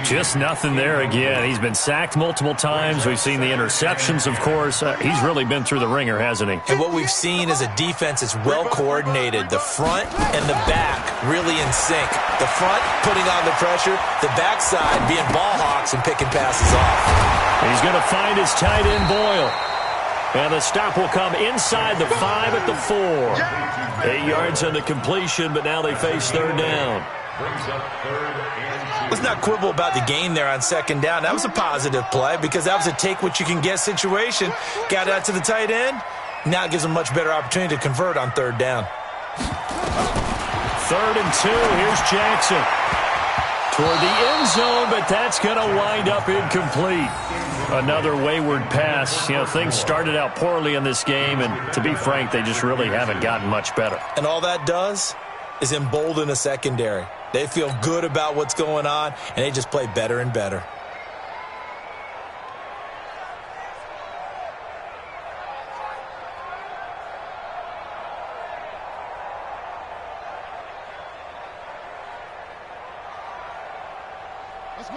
Just nothing there again. He's been sacked multiple times. We've seen the interceptions, of course. He's really been through the ringer, hasn't he? And what we've seen is a defense that's well coordinated. The front and the back really in sync. The front putting on the pressure. The backside being ball hawks and picking passes off. He's going to find his tight end, Boyle. And the stop will come inside the 5 at the 4. 8 yards on the completion, but now they face third down. Let's not quibble about the gain there on second down. That was a positive play because that was a take-what-you-can-get situation. Got out to the tight end. Now it gives them a much better opportunity to convert on third down. 3rd and 2. Here's Jackson. Toward the end zone, but that's going to wind up incomplete. Another wayward pass. You know, things started out poorly in this game, and to be frank, they just really haven't gotten much better. And all that does is embolden a secondary. They feel good about what's going on, and they just play better and better.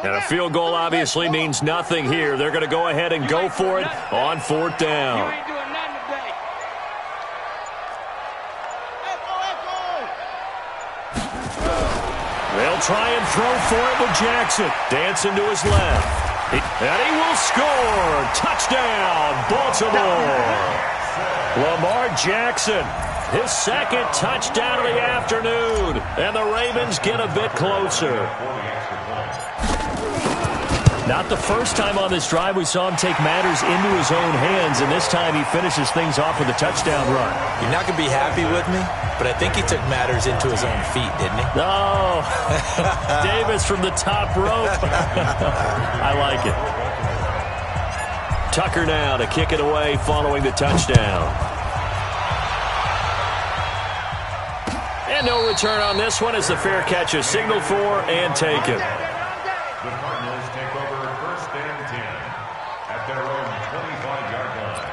And a field goal obviously means nothing here. They're going to go ahead and go for it on 4th down. They'll try and throw for it with Jackson. Dancing to his left. And he will score. Touchdown, Baltimore. Lamar Jackson, his 2nd touchdown of the afternoon. And the Ravens get a bit closer. Not the first time on this drive we saw him take matters into his own hands, and this time he finishes things off with a touchdown run. You're not going to be happy with me, but I think he took matters into his own feet, didn't he? No. Davis from the top rope. I like it. Tucker now to kick it away following the touchdown. And no return on this one as the fair catch is signaled for and taken. The Cardinals take over 1st and 10 at their own 25-yard line.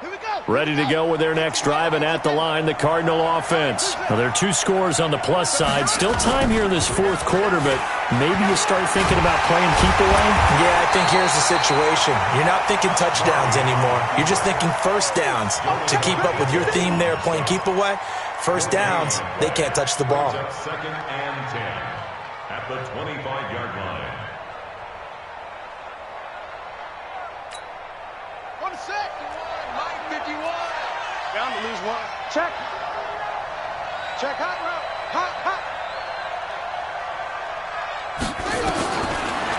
Here we go. Ready to go with their next drive, and at the line, the Cardinal offense. Now, there are 2 scores on the plus side. Still time here in this 4th quarter, but maybe you start thinking about playing keep away? Yeah, I think here's the situation. You're not thinking touchdowns anymore. You're just thinking first downs. To keep up with your theme there, playing keep away, first downs, they can't touch the ball. 2nd and 10 at the 25-yard line. 1 sec. 51. Down to lose 1. Check. Check hot route. Hot.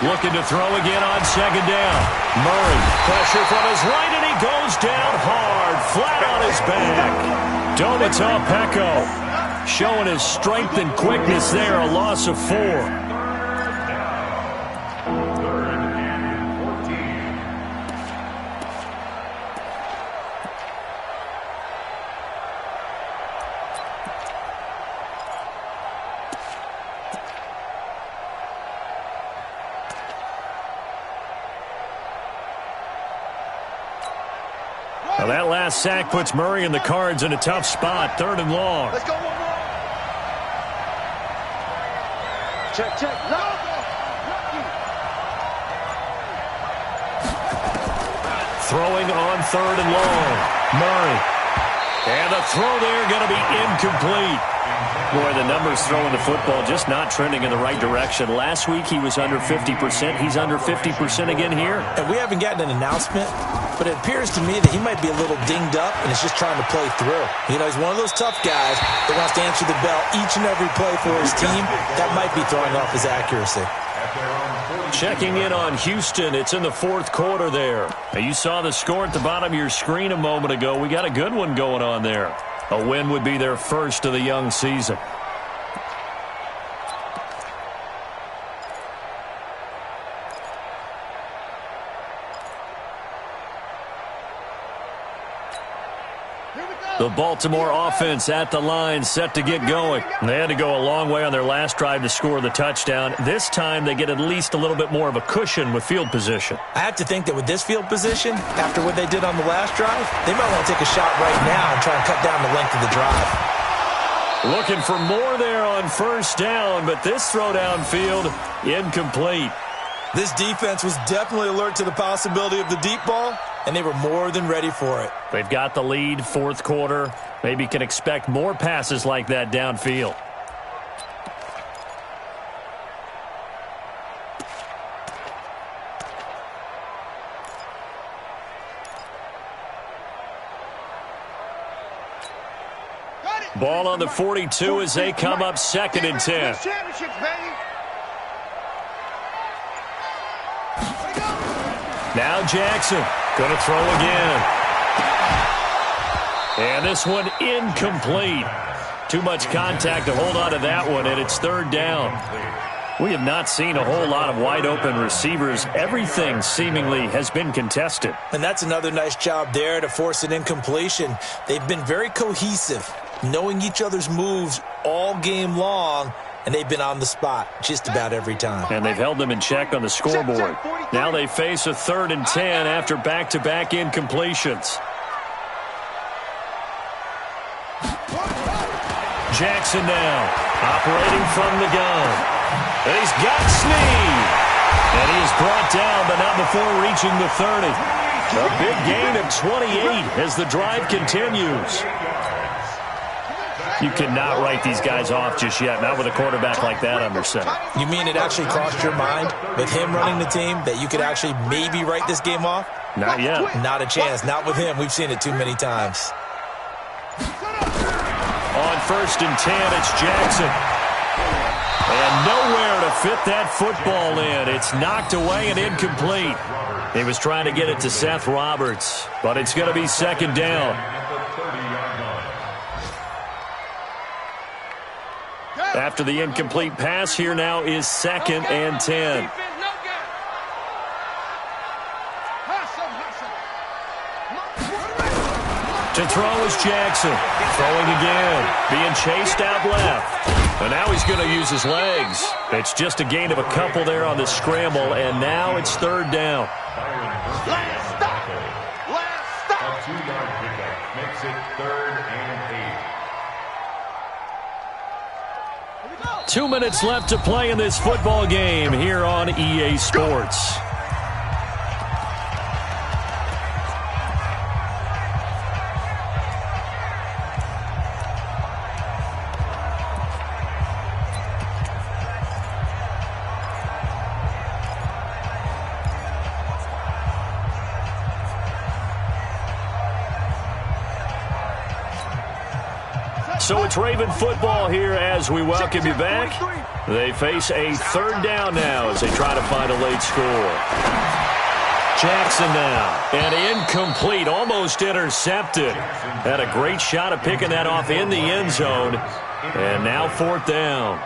Looking to throw again on 2nd down. Murray, pressure from his right, and he goes down hard, flat on his back. Domata Peko showing his strength and quickness there, a loss of 4. 3rd and 14. Now that last sack puts Murray and the Cards in a tough spot, 3rd and long. Let's go 1 more. Check. Throwing on 3rd and long. Murray. And the throw there going to be incomplete. Boy, the numbers throwing the football just not trending in the right direction. Last week he was under 50%. He's under 50% again here. And we haven't gotten an announcement, but it appears to me that he might be a little dinged up and is just trying to play through. You know, he's one of those tough guys that wants to answer the bell each and every play for his team. That might be throwing off his accuracy. Checking in on Houston. It's in the fourth quarter there. Now, you saw the score at the bottom of your screen a moment ago. We got a good one going on there. A win would be their first of the young season. The Baltimore offense at the line, set to get going. They had to go a long way on their last drive to score the touchdown. This time they get at least a little bit more of a cushion with field position. I have to think that with this field position, after what they did on the last drive, they might want to take a shot right now and try and cut down the length of the drive. Looking for more there on first down, but this throw downfield, incomplete. This defense was definitely alert to the possibility of the deep ball, and they were more than ready for it. They've got the lead, fourth quarter. Maybe can expect more passes like that downfield. Ball on the 42 as they come up 2nd and 10. Now Jackson going to throw again. And this one incomplete. Too much contact to hold on to that one, and it's 3rd down. We have not seen a whole lot of wide-open receivers. Everything seemingly has been contested. And that's another nice job there to force an incompletion. They've been very cohesive, knowing each other's moves all game long, and they've been on the spot just about every time. And they've held them in check on the scoreboard. Now they face a 3rd and 10 after back-to-back incompletions. Jackson now, operating from the gun. And he's got Snead. And he is brought down, but not before reaching the 30. A big gain of 28 as the drive continues. You cannot write these guys off just yet, not with a quarterback like that under center. You mean it actually crossed your mind with him running the team that you could actually maybe write this game off? Not yet. Not a chance. Not with him. We've seen it too many times. On 1st and 10, it's Jackson. And nowhere to fit that football in. It's knocked away and incomplete. He was trying to get it to Seth Roberts, but it's going to be 2nd down. After the incomplete pass, here now is 2nd and 10. To throw is Jackson. Throwing again. Being chased out left. And now he's going to use his legs. It's just a gain of a couple there on the scramble, and now it's 3rd down. Last stop. A 2-yard pickup makes it 3rd and 8. 2 minutes left to play in this football game here on EA Sports. So it's Raven football here as we welcome you back. They face a 3rd down now as they try to find a late score. Jackson now, and incomplete, almost intercepted. Had a great shot of picking that off in the end zone, and now 4th down.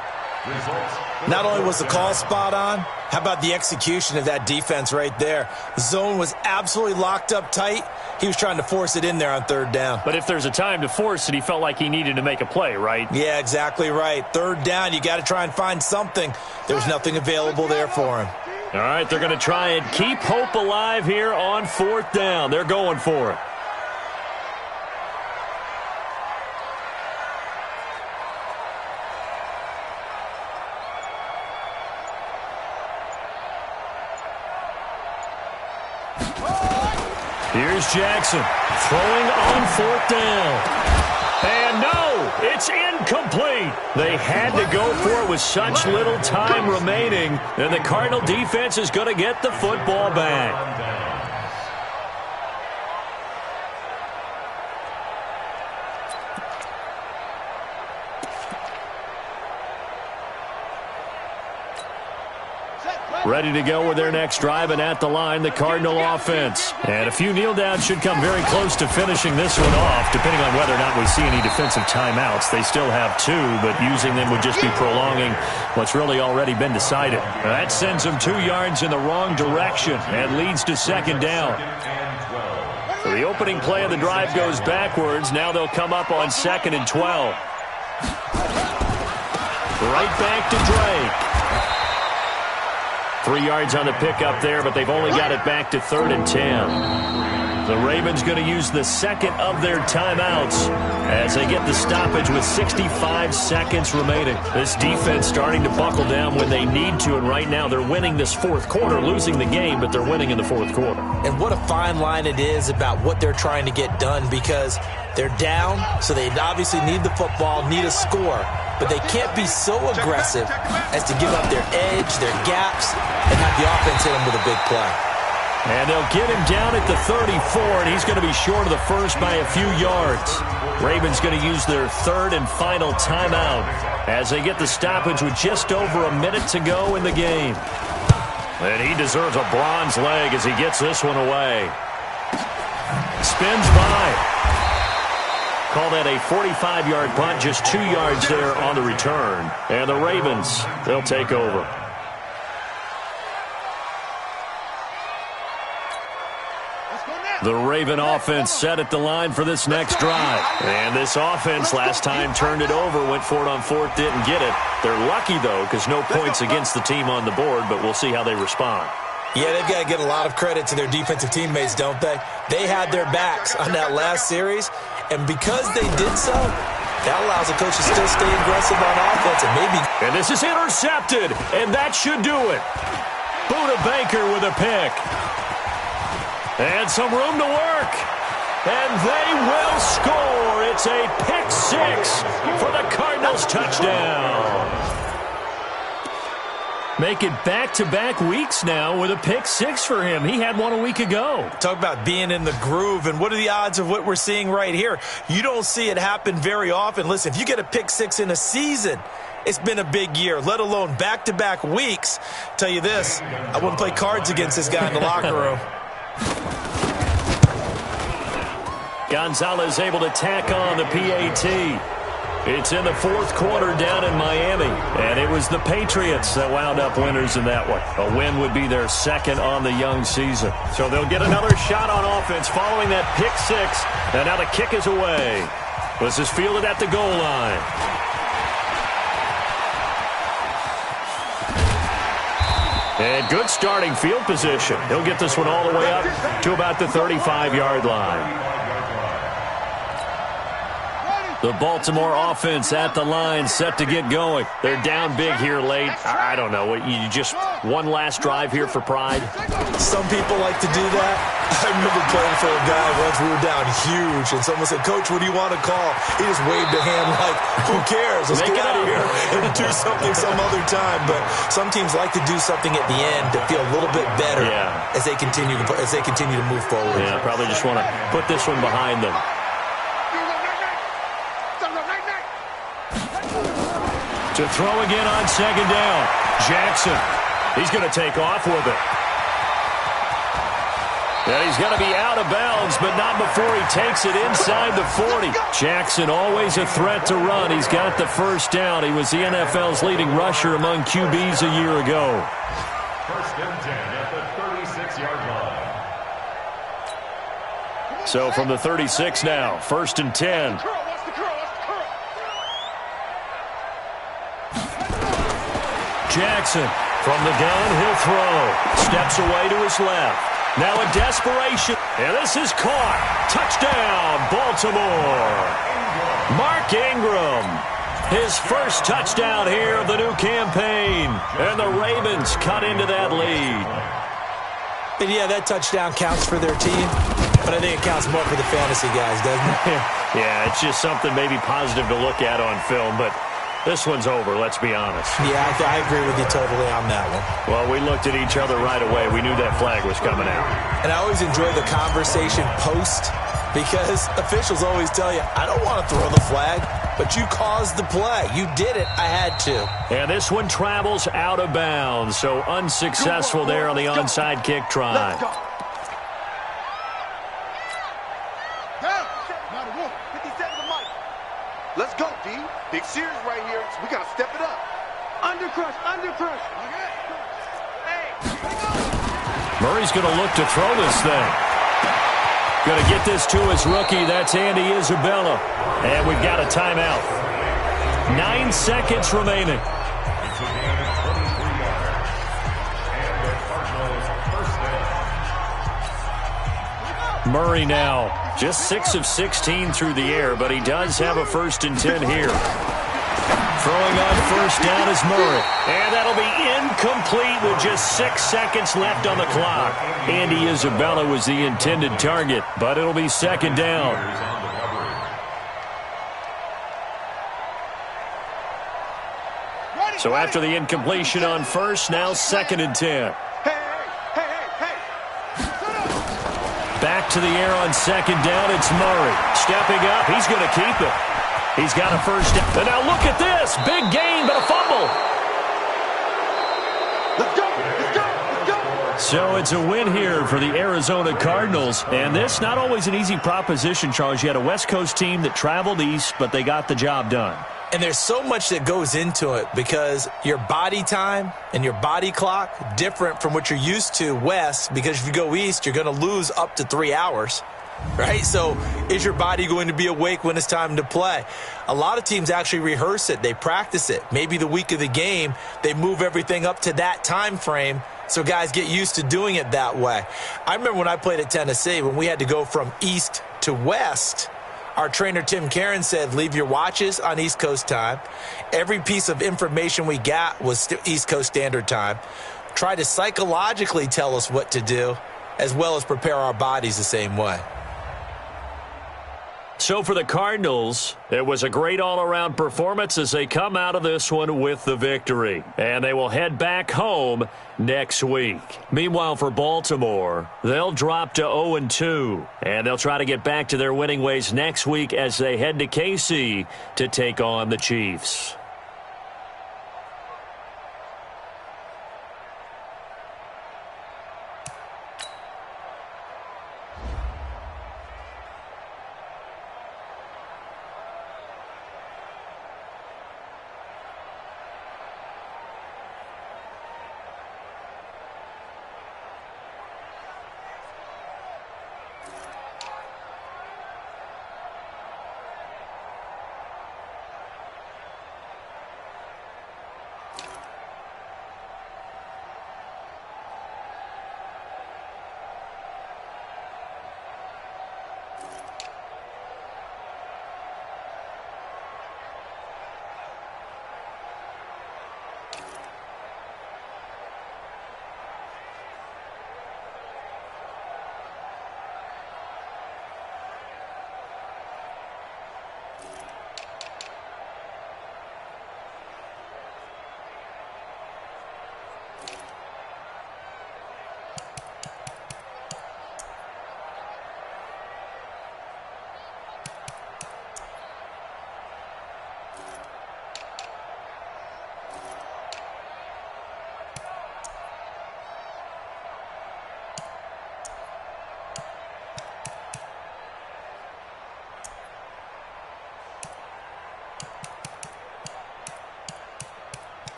Not only was the call spot on, how about the execution of that defense right there? The zone was absolutely locked up tight. He was trying to force it in there on 3rd down. But if there's a time to force it, he felt like he needed to make a play, right? Yeah, exactly right. 3rd down, you got to try and find something. There was nothing available there for him. All right, they're going to try and keep hope alive here on 4th down. They're going for it. Here's Jackson throwing on 4th down. And no, throw. It's incomplete. They had to go for it with such little time remaining, and the Cardinal defense is going to get the football back. Ready to go with their next drive, and at the line, the Cardinal offense. And a few kneel downs should come very close to finishing this one off, depending on whether or not we see any defensive timeouts. They still have 2, but using them would just be prolonging what's really already been decided. That sends them 2 yards in the wrong direction and leads to second down. So the opening play of the drive goes backwards. Now they'll come up on 2nd and 12. Right back to Drake. 3 yards on the pickup there, but they've only got it back to 3rd and 10. The Ravens going to use the second of their timeouts as they get the stoppage with 65 seconds remaining. This defense starting to buckle down when they need to, and right now they're winning this 4th quarter, losing the game, but they're winning in the 4th quarter. And what a fine line it is about what they're trying to get done, because they're down, so they obviously need the football, need a score. But they can't be so aggressive as to give up their edge, their gaps, and have the offense hit them with a big play. And they'll get him down at the 34, and he's going to be short of the first by a few yards. Ravens going to use their 3rd and final timeout as they get the stoppage with just over a minute to go in the game. And he deserves a bronze leg as he gets this one away. Spins by. Call that a 45-yard punt, just 2 yards there on the return. And the Ravens, they'll take over. The Raven offense set at the line for this next drive. And this offense last time turned it over, went for it on 4th, didn't get it. They're lucky, though, because no points against the team on the board, but we'll see how they respond. Yeah, they've got to get a lot of credit to their defensive teammates, don't they? They had their backs on that last series, and because they did so, that allows the coach to still stay aggressive on offense and maybe. And this is intercepted, and that should do it. Buda Baker with a pick. And some room to work. And they will score. It's a pick 6 for the Cardinals touchdown. Make it back-to-back weeks now with a pick 6 for him. He had one a week ago. Talk about being in the groove, and what are the odds of what we're seeing right here? You don't see it happen very often. Listen, if you get a pick 6 in a season, it's been a big year, let alone back-to-back weeks. Tell you this, I wouldn't play cards against this guy in the locker room. Gonzalez able to tack on the PAT. It's in the 4th quarter down in Miami, and it was the Patriots that wound up winners in that one. A win would be their 2nd on the young season. So they'll get another shot on offense following that pick 6, and now the kick is away. This is fielded at the goal line. And good starting field position. He'll get this one all the way up to about the 35-yard line. The Baltimore offense at the line, set to get going. They're down big here late. I don't know. You just one last drive here for pride? Some people like to do that. I remember playing for a guy once. We were down huge, and someone said, "Coach, what do you want to call?" He just waved a hand like, "Who cares? Let's get out of here and do something some other time." But some teams like to do something at the end to feel a little bit better as they continue to move forward. Yeah, probably just want to put this one behind them. To throw again on 2nd down. Jackson. He's going to take off with it. And he's going to be out of bounds, but not before he takes it inside the 40. Jackson, always a threat to run. He's got the first down. He was the NFL's leading rusher among QBs a year ago. 1st and 10 at the 36-yard line. So from the 36 now, 1st and 10. Jackson from the gun, he'll throw. Steps away to his left. Now a desperation. And this is caught. Touchdown, Baltimore. Mark Ingram. His first touchdown here of the new campaign. And the Ravens cut into that lead. And yeah, that touchdown counts for their team. But I think it counts more for the fantasy guys, doesn't it? Yeah, it's just something maybe positive to look at on film, but this one's over, let's be honest. Yeah, I agree with you totally on that one. Well, we looked at each other right away. We knew that flag was coming out. And I always enjoy the conversation post because officials always tell you, I don't want to throw the flag, but you caused the play. You did it. I had to. And this one travels out of bounds, so unsuccessful there on the onside kick try. Let's go. Down. Not a wolf. 57 to Mike. Let's go, D. Big series right here. We got to step it up. Under crush. Hey. Murray's going to look to throw this thing. Going to get this to his rookie. That's Andy Isabella. And we've got a timeout. 9 seconds remaining. It's a gain of 23 yards. And the Cardinals first down. Murray now just 6 of 16 through the air, but he does have a 1st and 10 here. Throwing on first down is Murray. And that'll be incomplete with just 6 seconds left on the clock. Andy Isabella was the intended target, but it'll be 2nd down. So after the incompletion on first, now 2nd and 10. Back to the air on 2nd down, it's Murray. Stepping up, he's going to keep it. He's got a 1st down. And now look at this. Big gain, but a fumble. Let's go. So it's a win here for the Arizona Cardinals. And this, not always an easy proposition, Charles. You had a West Coast team that traveled east, but they got the job done. And there's so much that goes into it because your body time and your body clock different from what you're used to west, because if you go east, you're going to lose up to 3 hours, right? So is your body going to be awake when it's time to play? A lot of teams actually rehearse it. They practice it. Maybe the week of the game, they move everything up to that time frame so guys get used to doing it that way. I remember when I played at Tennessee, when we had to go from east to west, our trainer, Tim Karen, said, leave your watches on East Coast time. Every piece of information we got was East Coast Standard Time. Try to psychologically tell us what to do, as well as prepare our bodies the same way. So for the Cardinals, it was a great all-around performance as they come out of this one with the victory. And they will head back home next week. Meanwhile, for Baltimore, they'll drop to 0-2. And they'll try to get back to their winning ways next week as they head to KC to take on the Chiefs.